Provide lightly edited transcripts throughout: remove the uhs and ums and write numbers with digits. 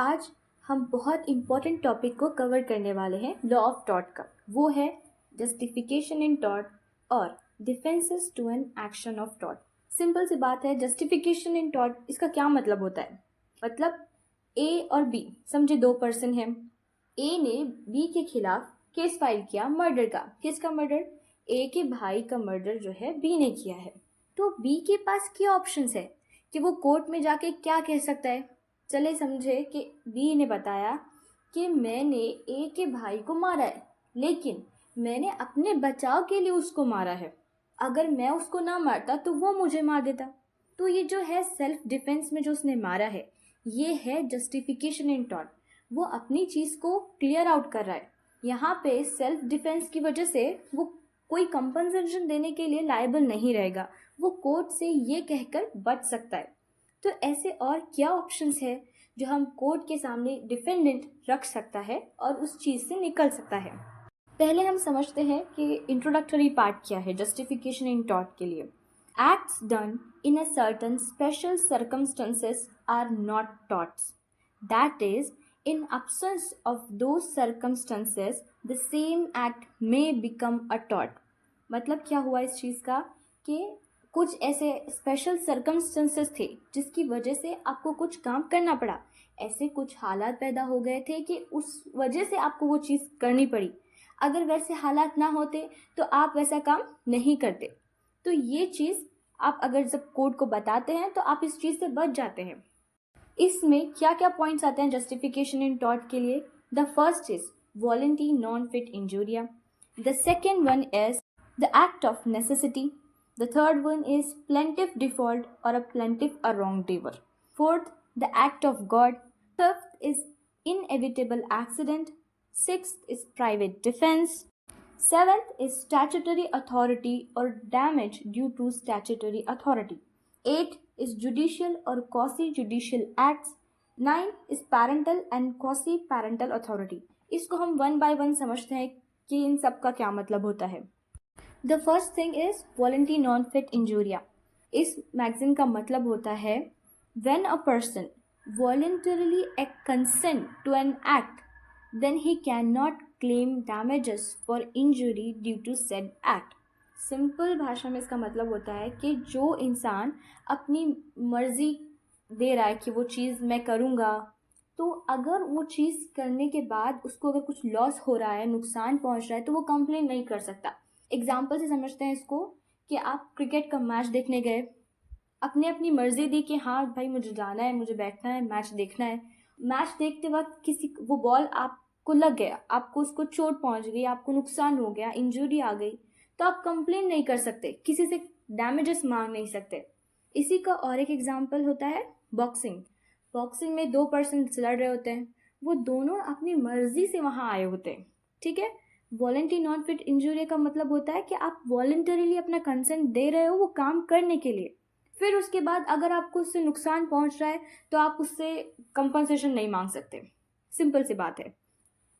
आज हम बहुत इम्पोर्टेंट टॉपिक को कवर करने वाले हैं लॉ ऑफ टॉट का। वो है जस्टिफिकेशन इन टॉट और defences to an action of टॉट। सिंपल सी बात है, जस्टिफिकेशन इन टॉट इसका क्या मतलब होता है। मतलब ए और बी, समझे दो पर्सन हैं। ए ने बी के खिलाफ केस फाइल किया मर्डर का। किसका मर्डर? ए के भाई का मर्डर जो है बी ने किया है। तो बी के पास क्या ऑप्शंस है कि वो कोर्ट में जाके क्या कह सकता है। चले समझे कि बी ने बताया कि मैंने ए के भाई को मारा है, लेकिन मैंने अपने बचाव के लिए उसको मारा है। अगर मैं उसको ना मारता तो वो मुझे मार देता। तो ये जो है सेल्फ डिफेंस में जो उसने मारा है, ये है जस्टिफिकेशन इन टॉट। वो अपनी चीज़ को क्लियर आउट कर रहा है। यहाँ पे सेल्फ डिफेंस की वजह से वो कोई कंपनसेशन देने के लिए लायबल नहीं रहेगा। वो कोर्ट से ये कहकर बच सकता है। तो ऐसे और क्या ऑप्शंस है जो हम कोर्ट के सामने डिफेंडेंट रख सकता है और उस चीज़ से निकल सकता है। पहले हम समझते हैं कि इंट्रोडक्टरी पार्ट क्या है जस्टिफिकेशन इन टॉट के लिए। Acts done in a certain special circumstances are not torts. That is, in absence of those circumstances the same act may become a tort। मतलब क्या हुआ इस चीज़ का कि कुछ ऐसे स्पेशल सर्कमस्टेंसेस थे जिसकी वजह से आपको कुछ काम करना पड़ा। ऐसे कुछ हालात पैदा हो गए थे कि उस वजह से आपको वो चीज़ करनी पड़ी। अगर वैसे हालात ना होते तो आप वैसा काम नहीं करते। तो ये चीज़ आप अगर जब कोर्ट को बताते हैं तो आप इस चीज़ से बच जाते हैं। इसमें क्या क्या पॉइंट्स आते हैं जस्टिफिकेशन इन टॉट के लिए। The first is volenti non fit injuria. The second one is the act of necessity. The third one is plaintiff default or a plaintiff a wrongdoer. Fourth, the act of God. Fifth is inevitable accident. Sixth is private defense. Seventh is statutory authority or damage due to statutory authority. Eight is judicial or quasi-judicial acts. Nine is parental and quasi-parental authority. इसको हम one by one समझते हैं कि इन सब का क्या मतलब होता है। The first thing is volenti non fit injuria. इस मैगजीन का मतलब होता है when a person voluntarily consent to an act then he can not claim damages for injury due to said act. Simple भाषा में इसका मतलब होता है कि जो इंसान अपनी मर्जी दे रहा है कि वो चीज़ मैं करूँगा, तो अगर वो चीज़ करने के बाद उसको अगर कुछ लॉस हो रहा है, नुकसान पहुँच रहा है, तो वो कंप्लेन नहीं कर सकता। एग्जाम्पल से समझते हैं इसको कि आप क्रिकेट का मैच देखने गए, अपने अपनी मर्जी दी कि हाँ भाई मुझे जाना है, मुझे बैठना है, मैच देखना है। मैच देखते वक्त किसी वो बॉल आपको लग गया, आपको उसको चोट पहुंच गई, आपको नुकसान हो गया, इंजरी आ गई, तो आप कंप्लेन नहीं कर सकते, किसी से डैमेजेस मांग नहीं सकते। इसी का और एक एग्जाम्पल होता है बॉक्सिंग। बॉक्सिंग में दो पर्सन लड़ रहे होते हैं, वो दोनों अपनी मर्जी से वहाँ आए होते हैं, ठीक है। वॉलेंटी नॉन फिट इंजूरी का मतलब होता है कि आप वॉलेंटरीली अपना कंसेंट दे रहे हो वो काम करने के लिए। फिर उसके बाद अगर आपको उससे नुकसान पहुंच रहा है तो आप उससे कंपनसेशन नहीं मांग सकते। सिंपल सी बात है।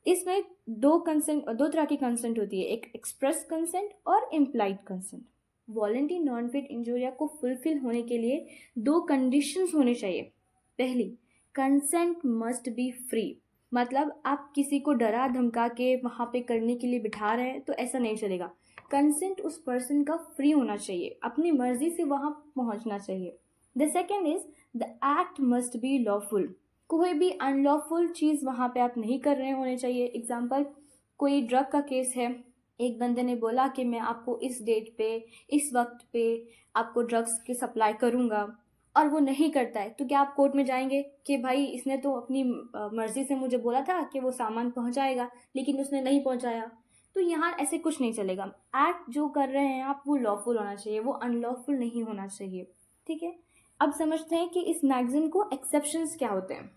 इसमें दो तरह की कंसेंट होती है, एक एक्सप्रेस कंसेंट और implied consent. Volenti non fit injuria को फुलफिल होने के लिए दो कंडीशंस होने चाहिए। पहली, कंसेंट मस्ट बी फ्री। मतलब आप किसी को डरा धमका के वहाँ पे करने के लिए बिठा रहे हैं तो ऐसा नहीं चलेगा। कंसेंट उस पर्सन का फ्री होना चाहिए, अपनी मर्जी से वहाँ पहुँचना चाहिए। The second is the act must be lawful. कोई भी अनलॉफुल चीज़ वहाँ पे आप नहीं कर रहे होने चाहिए। एग्जाम्पल, कोई ड्रग का केस है, एक बंदे ने बोला कि मैं आपको इस डेट पे इस वक्त पे आपको ड्रग्स की सप्लाई करूँगा, और वो नहीं करता है, तो क्या आप कोर्ट में जाएंगे कि भाई इसने तो अपनी मर्जी से मुझे बोला था कि वो सामान पहुंचाएगा लेकिन उसने नहीं पहुंचाया। तो यहाँ ऐसे कुछ नहीं चलेगा। एक्ट जो कर रहे हैं आप वो लॉफुल होना चाहिए, वो अनलॉफुल नहीं होना चाहिए, ठीक है। अब समझते हैं कि इस मैगजीन को एक्सेप्शंस क्या होते हैं।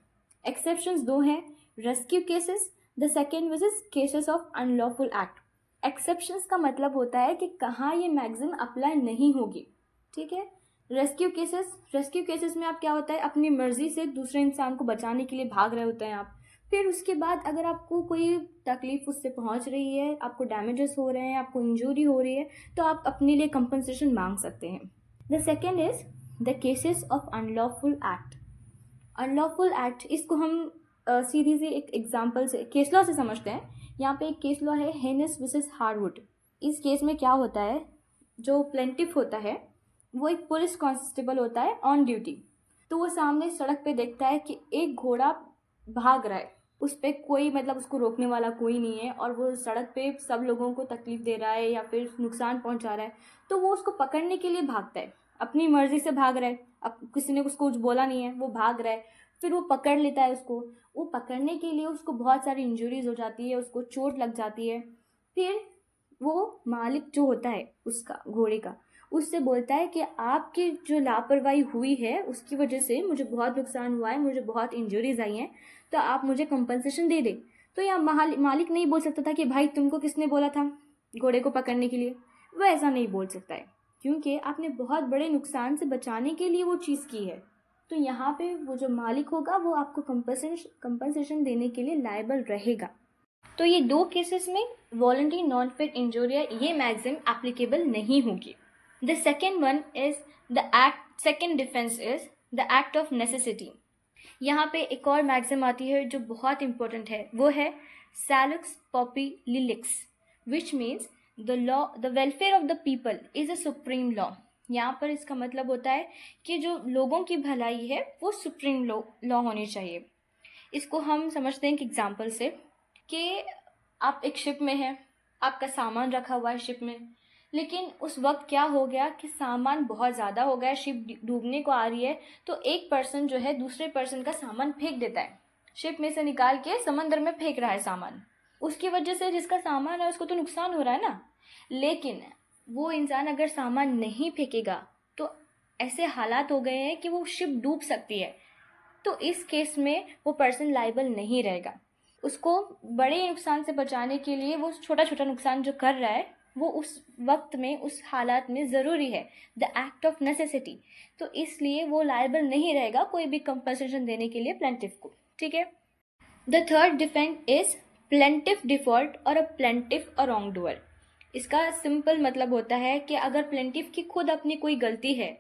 एक्सेप्शंस दो हैं, rescue cases, the second which is cases of unlawful act. Exceptions का मतलब होता है कि कहाँ ये मैगजीन अप्लाई नहीं होगी, ठीक है। रेस्क्यू केसेस में आप क्या होता है, अपनी मर्जी से दूसरे इंसान को बचाने के लिए भाग रहे होते हैं आप। फिर उसके बाद अगर आपको कोई तकलीफ उससे पहुंच रही है, आपको डैमेजेस हो रहे हैं, आपको इंजरी हो रही है, तो आप अपने लिए कंपनसेशन मांग सकते हैं। The second is the cases of unlawful act. Unlawful act, इसको हम सीधी सी एक एग्जांपल से, केस लॉ से समझते हैं। यहाँ पे एक केस लॉ है हेनिस वर्सेस हार्वुड। इस केस में क्या होता है, जो प्लेंटिफ होता है वो एक पुलिस कांस्टेबल होता है ऑन ड्यूटी। तो वो सामने सड़क पे देखता है कि एक घोड़ा भाग रहा है, उस पर कोई मतलब उसको रोकने वाला कोई नहीं है, और वो सड़क पे सब लोगों को तकलीफ दे रहा है या फिर नुकसान पहुंचा रहा है। तो वो उसको पकड़ने के लिए भागता है, अपनी मर्जी से भाग रहा है, अब किसी ने उसको कुछ बोला नहीं है, वो भाग रहा है। फिर वो पकड़ लेता है उसको। वो पकड़ने के लिए उसको बहुत सारी इंजरीज हो जाती है, उसको चोट लग जाती है। फिर वो मालिक जो होता है उसका, घोड़े का, उससे बोलता है कि आपकी जो लापरवाही हुई है उसकी वजह से मुझे बहुत नुकसान हुआ है, मुझे बहुत इंजरीज आई हैं, तो आप मुझे कंपनसेशन दे दें। तो यहाँ मालिक नहीं बोल सकता था कि भाई तुमको किसने बोला था घोड़े को पकड़ने के लिए। वो ऐसा नहीं बोल सकता है, क्योंकि आपने बहुत बड़े नुकसान से बचाने के लिए वो चीज़ की है। तो यहाँ पे वो जो मालिक होगा वो आपको कंपनसेशन देने के लिए लायबल रहेगा। तो ये दो केसेस में वॉलंटरी नॉन फेयर इंजोरिया ये मैक्सिम एप्लीकेबल नहीं होगी। The second one is second defence is the act of necessity. यहाँ पे एक और मैक्सिम आती है जो बहुत इंपॉर्टेंट है, वो है सैलुक्स पॉपी लिलिक्स, which means the welfare of the people is a supreme law. यहाँ पर इसका मतलब होता है कि जो लोगों की भलाई है वो सुप्रीम लॉ होनी चाहिए। इसको हम समझते हैं एक एग्जाम्पल से, कि आप एक शिप में हैं, आपका सामान रखा हुआ है शिप में, लेकिन उस वक्त क्या हो गया कि सामान बहुत ज़्यादा हो गया, शिप डूबने को आ रही है। तो एक पर्सन जो है दूसरे पर्सन का सामान फेंक देता है, शिप में से निकाल के समंदर में फेंक रहा है सामान। उसकी वजह से जिसका सामान है उसको तो नुकसान हो रहा है ना। लेकिन वो इंसान अगर सामान नहीं फेंकेगा तो ऐसे हालात हो गए हैं कि वो शिप डूब सकती है। तो इस केस में वो पर्सन लायबल नहीं रहेगा। उसको बड़े नुकसान से बचाने के लिए वो छोटा छोटा नुकसान जो कर रहा है वो उस वक्त में, उस हालात में ज़रूरी है, द एक्ट ऑफ नेसेसिटी। तो इसलिए वो लायबल नहीं रहेगा कोई भी कंपनसेशन देने के लिए प्लेंटिफ को। ठीक है। The third defence is plaintiff default और अ प्लेंटिफ अ रॉन्ग डूअर। इसका सिंपल मतलब होता है कि अगर प्लेंटिफ की खुद अपनी कोई गलती है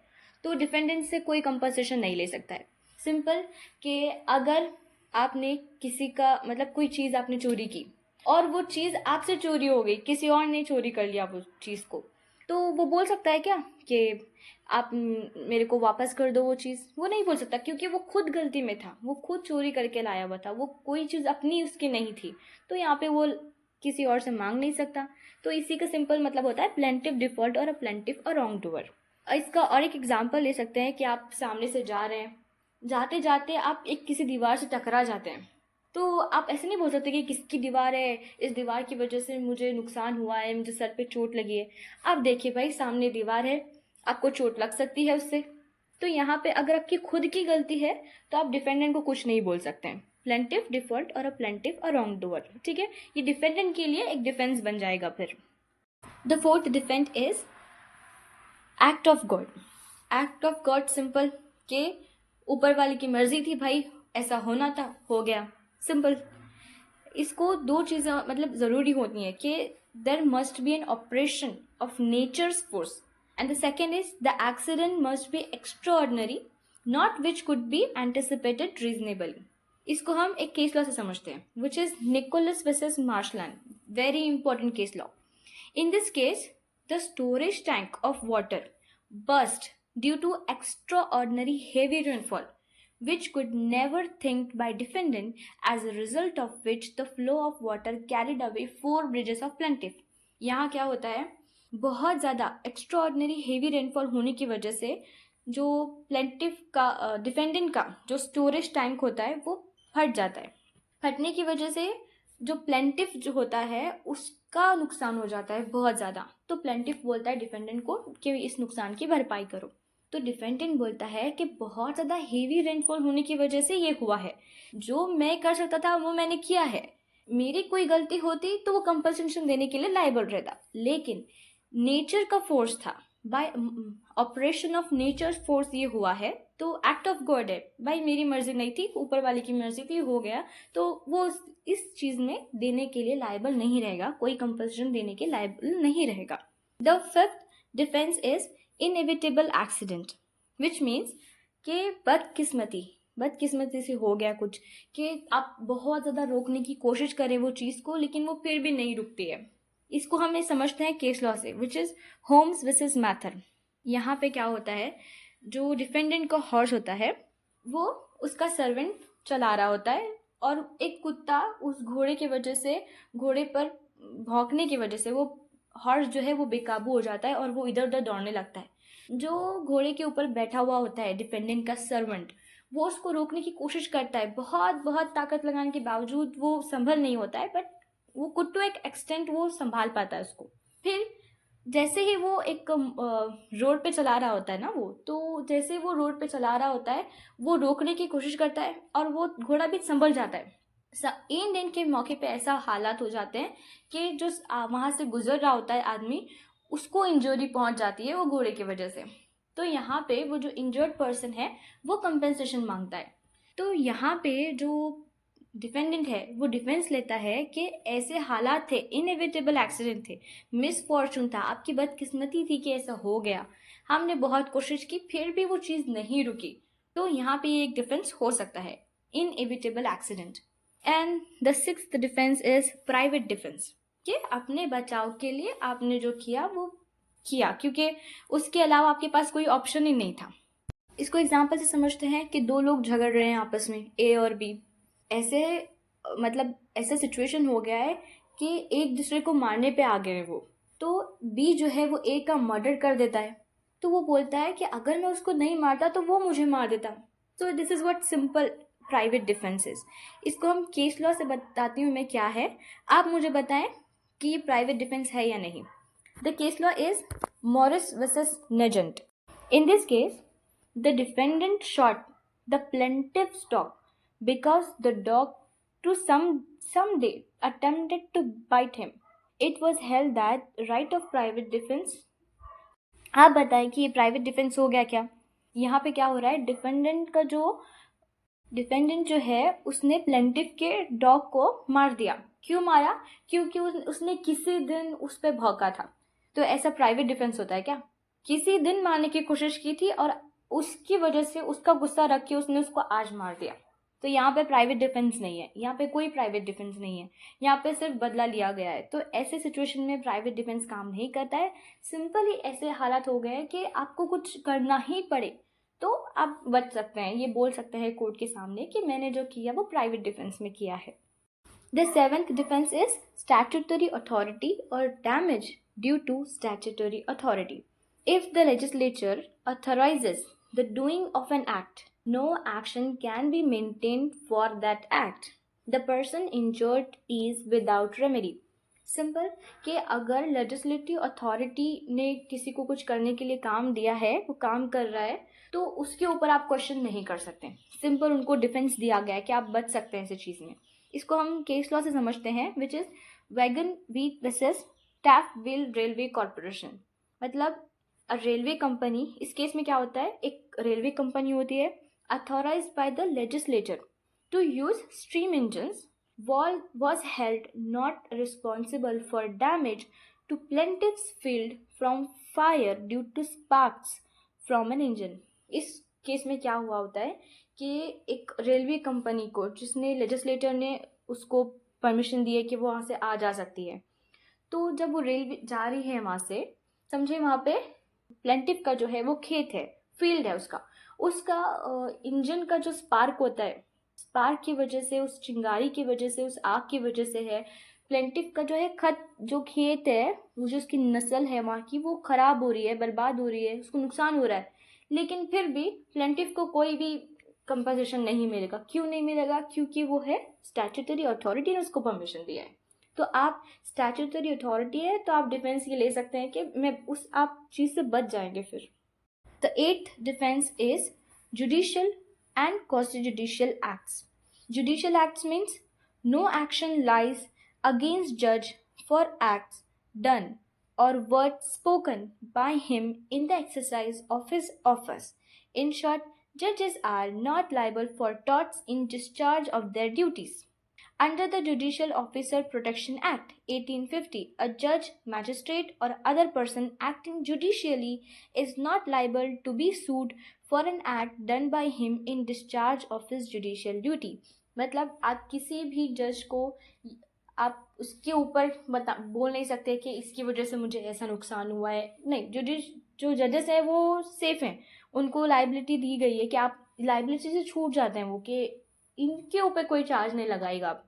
तो डिफेंडेंट से कोई कंपनसेशन नहीं ले सकता है। सिंपल कि अगर आपने किसी का मतलब कोई चीज़ आपने चोरी की और वो चीज़ आपसे चोरी हो गई, किसी और ने चोरी कर लिया वो चीज़ को, तो वो बोल सकता है क्या कि आप मेरे को वापस कर दो वो चीज़? वो नहीं बोल सकता, क्योंकि वो खुद गलती में था, वो खुद चोरी करके लाया हुआ था, वो कोई चीज़ अपनी उसकी नहीं थी। तो यहाँ पे वो किसी और से मांग नहीं सकता। तो इसी का सिंपल मतलब होता है प्लेंटिफ डिफॉल्ट और अ प्लेंटिफ अ रॉन्ग डूअर। इसका और एक एग्जाम्पल ले सकते हैं कि आप सामने से जा रहे हैं, जाते जाते आप एक किसी दीवार से टकरा जाते हैं। तो आप ऐसे नहीं बोल सकते कि किसकी दीवार है, इस दीवार की वजह से मुझे नुकसान हुआ है, मुझे सर पे चोट लगी है। आप देखिए भाई, सामने दीवार है, आपको चोट लग सकती है उससे। तो यहाँ पे अगर आपकी खुद की गलती है तो आप डिफेंडेंट को कुछ नहीं बोल सकते हैं। प्लेंटिफ डिफॉल्ट और अ प्लेंटिफ अ रॉन्ग डूअर। ठीक है, ये डिफेंडेंट के लिए एक डिफेंस बन जाएगा। फिर the fourth defence is act of God. Act of God simple के ऊपर वाले की मर्जी थी भाई, ऐसा होना था, हो गया, सिंपल। इसको दो चीज़ें मतलब ज़रूरी होती हैं कि there must be an operation of nature's force, and the second is the accident must be extraordinary not which could be anticipated reasonably. इसको हम एक केस लॉ से समझते हैं, which is Nicholas versus Marsland, very important case law. In this case, the storage tank of water burst due to extraordinary heavy rainfall, which could never thinked by defendant, as a result of which the flow of water carried away 4 bridges of plaintiff. यहाँ क्या होता है, बहुत ज़्यादा extraordinary heavy rainfall होने की वजह से जो प्लेंटिफ का डिफेंडेंट का जो स्टोरेज टैंक होता है वो फट जाता है। फटने की वजह से जो प्लेंटिफ जो होता है उसका नुकसान हो जाता है बहुत ज़्यादा। तो प्लेंटिफ बोलता है डिफेंडेंट को कि इस नुकसान की भरपाई करो। तो डिफेंडेंट बोलता है कि बहुत ज़्यादा हेवी रेनफॉल होने की वजह से ये हुआ है, जो मैं कर सकता था वो मैंने किया है, मेरी कोई गलती होती तो वो कंपनसेशन देने के लिए लायबल रहता। लेकिन नेचर का फोर्स था, bye operation of nature force ये हुआ है, तो एक्ट ऑफ गॉड है भाई, मेरी मर्जी नहीं थी, ऊपर वाले की मर्जी थी, हो गया। तो वो इस चीज में देने के लिए लायबल नहीं रहेगा, कोई कंपनसेशन देने के लायबल नहीं रहेगा। The fifth defence is inevitable accident, which means के बदकिस्मती बदकिस्मती से हो गया कुछ कि आप बहुत ज़्यादा रोकने की कोशिश करें वो चीज़ को, लेकिन वो फिर भी नहीं रुकती है। इसको हम समझते हैं केस लॉ से, which is Holmes versus Mather. यहाँ पे क्या होता है, जो डिफेंडेंट का हॉर्स होता है वो उसका सर्वेंट चला रहा होता है, और एक कुत्ता उस घोड़े की वजह से, घोड़े पर भौंकने की वजह से वो हॉर्स जो है वो बेकाबू हो जाता है और वो इधर उधर दौड़ने लगता है। जो घोड़े के ऊपर बैठा हुआ होता है डिफेंडेंट का सर्वेंट, वो उसको रोकने की कोशिश करता है, बहुत बहुत ताकत लगाने के बावजूद वो संभल नहीं होता है, बट वो कुछ टू एक एक्सटेंट वो संभाल पाता है उसको। फिर जैसे ही वो एक रोड पे चला रहा होता है ना, वो तो जैसे वो रोड पे चला रहा होता है वो रोकने की कोशिश करता है और वो घोड़ा भी संभल जाता है। इन दिन के मौके पे ऐसा हालात हो जाते हैं कि जो वहां से गुजर रहा होता है आदमी, उसको इंजरी पहुंच जाती है वो घोड़े की वजह से। तो यहाँ पे वो जो इंजर्ड पर्सन है वो कंपेंसेशन मांगता है। तो यहाँ पे जो डिफेंडेंट है वो डिफेंस लेता है कि ऐसे हालात थे, इनएविटेबल एक्सीडेंट थे, मिसफॉर्चून था, आपकी बदकिस्मती थी कि ऐसा हो गया, हमने बहुत कोशिश की फिर भी वो चीज़ नहीं रुकी। तो यहाँ पे एक डिफेंस हो सकता है, inevitable accident. And the sixth defence is private defence, कि अपने बचाव के लिए आपने जो किया वो किया, क्योंकि उसके अलावा आपके पास कोई ऑप्शन ही नहीं था। इसको एग्जाम्पल से समझते हैं कि दो लोग झगड़ रहे हैं आपस में, ए और बी। ऐसे मतलब ऐसा सिचुएशन हो गया है कि एक दूसरे को मारने पे आ गए हैं वो। तो बी जो है वो ए का मर्डर कर देता है। तो वो बोलता है कि अगर मैं उसको नहीं मारता तो वो मुझे मार देता। तो this is what simple private defences. इसको हम केस लॉ से बताती हूँ मैं क्या है, आप मुझे बताएं कि ये प्राइवेट डिफेंस है या नहीं। The case law is Morris versus Nugent. In this case the defendant shot the plaintiff's dog because the dog to some day attempted to bite him. It was held that right of private defense। आप बताएं कि ये private defence हो गया क्या? यहाँ पे क्या हो रहा है, डिफेंडेंट जो है उसने प्लेंटिफ के डॉग को मार दिया। क्यों मारा? क्योंकि उसने किसी दिन उस पर भौंका था। तो ऐसा प्राइवेट डिफेंस होता है क्या? किसी दिन मारने की कोशिश की थी और उसकी वजह से उसका गुस्सा रख के उसने उसको आज मार दिया। तो यहाँ पे प्राइवेट डिफेंस नहीं है, यहाँ पे कोई प्राइवेट डिफेंस नहीं है, यहाँ पे सिर्फ बदला लिया गया है। तो ऐसे सिचुएशन में प्राइवेट डिफेंस काम नहीं करता है। सिंपली ऐसे हालात हो गए कि आपको कुछ करना ही पड़े तो आप बच सकते हैं, ये बोल सकते हैं कोर्ट के सामने कि मैंने जो किया वो प्राइवेट डिफेंस में किया है। The seventh defence is statutory authority और damage due to statutory authority. If the legislature authorizes the doing of an act, no action can be maintained for that act. The person injured is without remedy. Simple कि अगर legislative authority ने किसी को कुछ करने के लिए काम दिया है, वो काम कर रहा है, तो उसके ऊपर आप क्वेश्चन नहीं कर सकते। सिंपल उनको डिफेंस दिया गया है कि आप बच सकते हैं ऐसी चीज़ में। इसको हम केस लॉ से समझते हैं, which is wagon wheel versus Taff wheel railway corporation. मतलब रेलवे कंपनी, इस केस में क्या होता है, एक रेलवे कंपनी होती है authorised by the legislature to use steam engines was held not responsible for damage to plaintiff's field from fire due to sparks from an engine। इस केस में क्या हुआ होता है कि एक रेलवे कंपनी को, जिसने लेजिस्लेटर ने उसको परमिशन दी है कि वो वहाँ से आ जा सकती है, तो जब वो रेलवे जा रही है वहाँ से, समझे वहाँ पे प्लेंटिफ का जो है वो खेत है, फील्ड है उसका इंजन का जो स्पार्क होता है, स्पार्क की वजह से, उस चिंगारी की वजह से, उस आग की वजह से है प्लेंटिफ का जो है जो खेत है, वो जो उसकी नस्ल है वहाँ की, वो खराब हो रही है, बर्बाद हो रही है, उसको नुकसान हो रहा है। लेकिन फिर भी प्लेंटिफ को कोई भी कंपनसेशन नहीं मिलेगा। क्यों नहीं मिलेगा? क्योंकि वो है स्टैट्यूटरी अथॉरिटी ने उसको परमिशन दिया है। तो आप स्टैट्यूटरी अथॉरिटी है तो आप डिफेंस ये ले सकते हैं कि मैं उस आप चीज़ से बच जाएंगे। फिर the eighth defence is judicial and quasi judicial acts. Judicial acts means no action lies against जज for acts done or words spoken by him in the exercise of his office. In short, judges are not liable for torts in discharge of their duties. Under the Judicial Officer Protection Act 1850, a judge, magistrate, or other person acting judicially is not liable to be sued for an act done by him in discharge of his judicial duty. मतलब आप किसी भी जज को आप उसके ऊपर बोल नहीं सकते कि इसकी वजह से मुझे ऐसा नुकसान हुआ है। नहीं, जो जजेस हैं वो सेफ हैं, उनको लाइबिलिटी दी गई है कि आप लाइबिलिटी से छूट जाते हैं वो, कि इनके ऊपर कोई चार्ज नहीं लगाएगा।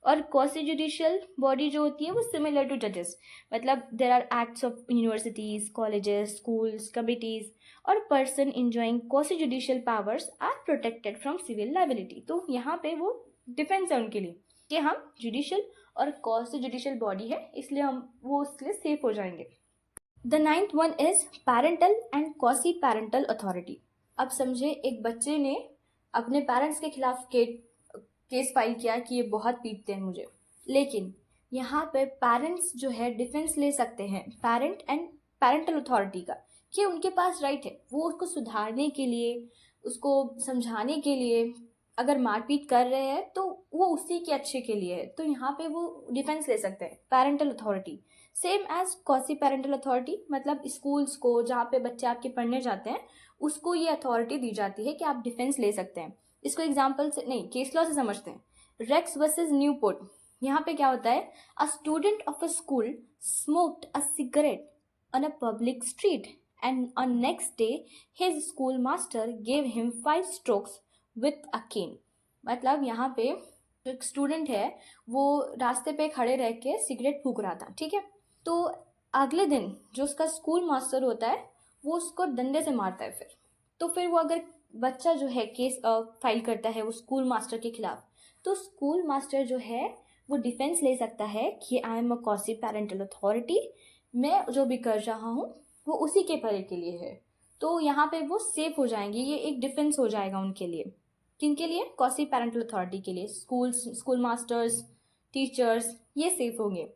और क्वासी जुडिशियल बॉडी जो होती है वो सिमिलर टू जजेस, मतलब there are acts of universities, colleges, schools, committees और person enjoying quasi judicial powers are protected from civil liability. तो यहाँ पे वो डिफेंस है उनके लिए कि हम जुडिशियल और क्वासी जुडिशियल बॉडी है, इसलिए हम वो इसलिए सेफ हो जाएंगे। The 9th one is parental and quasi parental authority. अब समझे, एक बच्चे ने अपने पेरेंट्स के खिलाफ केस फाइल किया कि ये बहुत पीटते हैं मुझे, लेकिन यहाँ पे पेरेंट्स जो है डिफेंस ले सकते हैं पेरेंट एंड पैरेंटल अथॉरिटी का, कि उनके पास राइट है, वो उसको सुधारने के लिए, उसको समझाने के लिए, अगर मारपीट कर रहे हैं तो वो उसी के अच्छे के लिए है, तो यहाँ पे वो डिफेंस ले सकते हैं parental authority. Same as quasi parental authority, मतलब स्कूल्स को जहाँ पे बच्चे आपके पढ़ने जाते हैं उसको ये अथॉरिटी दी जाती है कि आप डिफेंस ले सकते हैं। इसको एग्जाम्पल से नहीं, केस लॉ से समझते हैं। रेक्स वर्सेस न्यूपोर्ट, यहाँ पे क्या होता है, a student of a school smoked a cigarette on a public street and on next day his school master gave him 5 strokes with a cane. मतलब यहाँ पे जो एक स्टूडेंट है वो रास्ते पे खड़े रह के सिगरेट फूक रहा था, ठीक है, तो अगले दिन जो उसका स्कूल मास्टर होता है वो उसको डंडे से मारता है। फिर वो अगर बच्चा जो है केस फाइल करता है वो स्कूल मास्टर के खिलाफ, तो स्कूल मास्टर जो है वो डिफेंस ले सकता है कि I am a quasi parental authority, मैं जो भी कर रहा हूँ वो उसी के भले के लिए है। तो यहाँ पे वो सेफ हो जाएंगे, ये एक डिफेंस हो जाएगा उनके लिए। किनके लिए? क्वासी पैरेंटल अथॉरिटी के लिए। स्कूल मास्टर्स, टीचर्स, ये सेफ होंगे।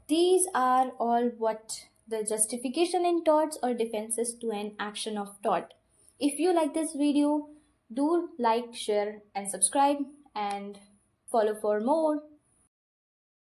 These are all what the justification in torts or defenses to an action of tort. If you like this video, do like, share and subscribe and follow for more.